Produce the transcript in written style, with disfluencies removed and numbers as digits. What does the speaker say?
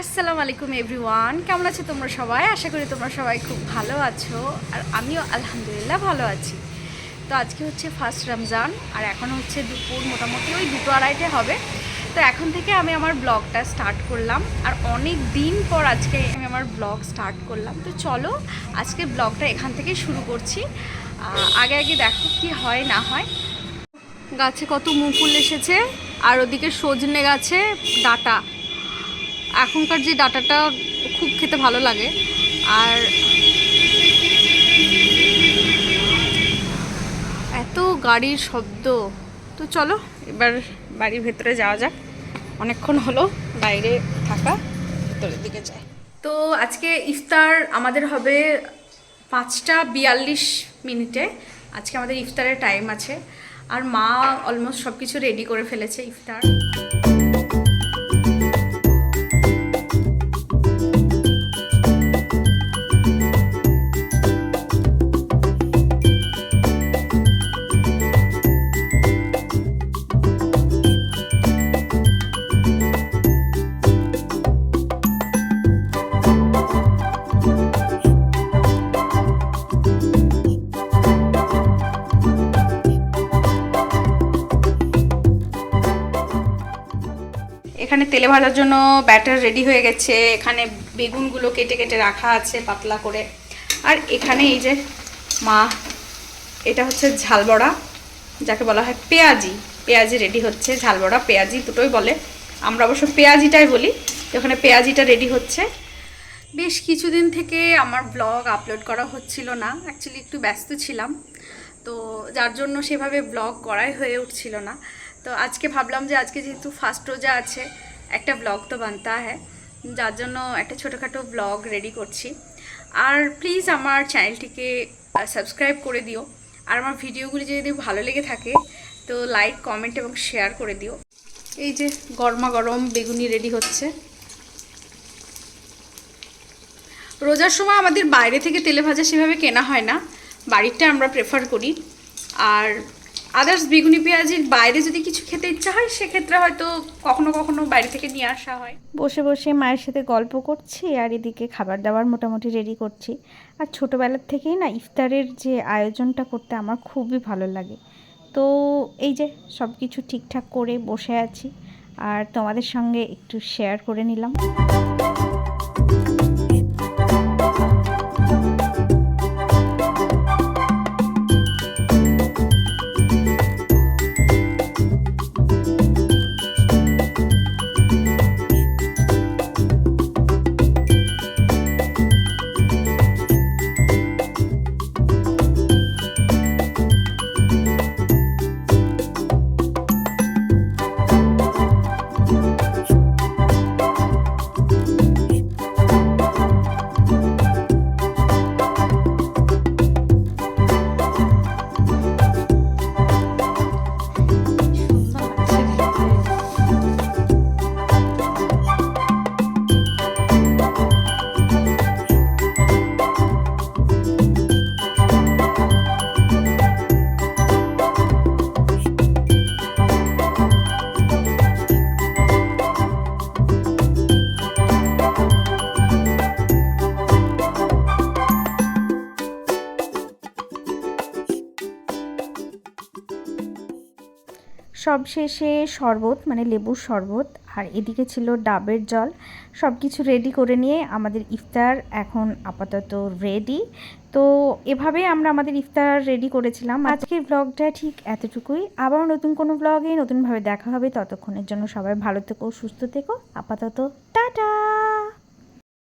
আসসালামু আলাইকুম এভরিওয়ান, কেমন আছো তোমরা সবাই? আশা করি তোমরা সবাই খুব ভালো আছো, আর আমিও আলহামদুলিল্লাহ ভালো আছি। তো আজকে হচ্ছে ফার্স্ট রমজান, আর এখন হচ্ছে দুপুর মোটামুটি ওই 2-2:30 হবে। তো এখন থেকে আমি আমার ব্লগটা স্টার্ট করলাম, আর অনেক দিন পর আজকে আমি আমার ব্লগ স্টার্ট করলাম। তো চলো আজকে ব্লগটা এখান থেকে শুরু করছি। আগে আগে দেখো কি হয় না হয়। গাছে কত মুকুল এসেছে, আর ওদিকে সজনে গাছে ডাঁটা। এখনকার যে ডাঁটাটা খুব খেতে ভালো লাগে। আর এত গাড়ির শব্দ। তো চলো এবার বাড়ির ভেতরে যাওয়া যাক, অনেকক্ষণ হলো বাইরে থাকা, ভেতরের দিকে যাই। তো আজকে ইফতার আমাদের হবে 5:42 আজকে আমাদের ইফতারের টাইম আছে, আর মা অলমোস্ট সব কিছু রেডি করে ফেলেছে ইফতার। এখানে তেলে ভাজার জন্য ব্যাটার রেডি হয়ে গেছে। এখানে বেগুনগুলো কেটে কেটে রাখা আছে পাতলা করে। আর এখানে এই যে মা, এটা হচ্ছে ঝালবড়া, যাকে বলা হয় পেঁয়াজি। পেঁয়াজি রেডি হচ্ছে, ঝালবড়া পেঁয়াজি দুটোই বলে, আমরা অবশ্য পেঁয়াজিটাই বলি। ওখানে পেঁয়াজিটা রেডি হচ্ছে। বেশ কিছুদিন থেকে আমার ব্লগ আপলোড করা হচ্ছিল না, অ্যাকচুয়ালি একটু ব্যস্ত ছিলাম, তো যার জন্য সেভাবে ব্লগ করাই হয়ে উঠছিল না। তো আজকে ভাবলাম যে আজকে যেহেতু ফার্স্ট রোজা আছে, একটা ব্লগ তো বানতা হ্যাঁ, যার জন্য একটা ছোটোখাটো ব্লগ রেডি করছি। আর প্লিজ আমার চ্যানেলটিকে সাবস্ক্রাইব করে দিও, আর আমার ভিডিওগুলি যদি ভালো লেগে থাকে তো লাইক, কমেন্ট এবং শেয়ার করে দিও। এই যে গরমা গরম বেগুনি রেডি হচ্ছে। রোজার সময় আমাদের বাইরে থেকে তেলে ভাজা সেভাবে কেনা হয় না, বাড়িরটা আমরা প্রেফার করি। আর আদার্স বেগুনি পেঁয়াজির বাইরে যদি কিছু খেতে ইচ্ছা হয় সেক্ষেত্রে হয়তো কখনো কখনো বাইরে থেকে নিয়ে আসা হয়। বসে বসে মায়ের সাথে গল্প করছি, আর এদিকে খাবার দাবার মোটামুটি রেডি করছি। আর ছোটোবেলার থেকেই না ইফতারের যে আয়োজনটা করতে আমার খুবই ভালো লাগে। তো এই যে সব কিছু ঠিকঠাক করে বসে আছি, আর তোমাদের সঙ্গে একটু শেয়ার করে নিলাম। সবশেষে শরবত, মানে লেবুর শরবত, আর এদিকে ছিল ডাবের জল। সব কিছু রেডি করে নিয়ে আমাদের ইফতার এখন আপাতত রেডি। তো এভাবে আমরা আমাদের ইফতার রেডি করেছিলাম। আজকের ব্লগটা ঠিক এতটুকুই। আবার নতুন কোনো ব্লগে নতুনভাবে দেখা হবে। ততক্ষণের জন্য সবাই ভালো থেকো, সুস্থ থেকো। আপাতত টাটা।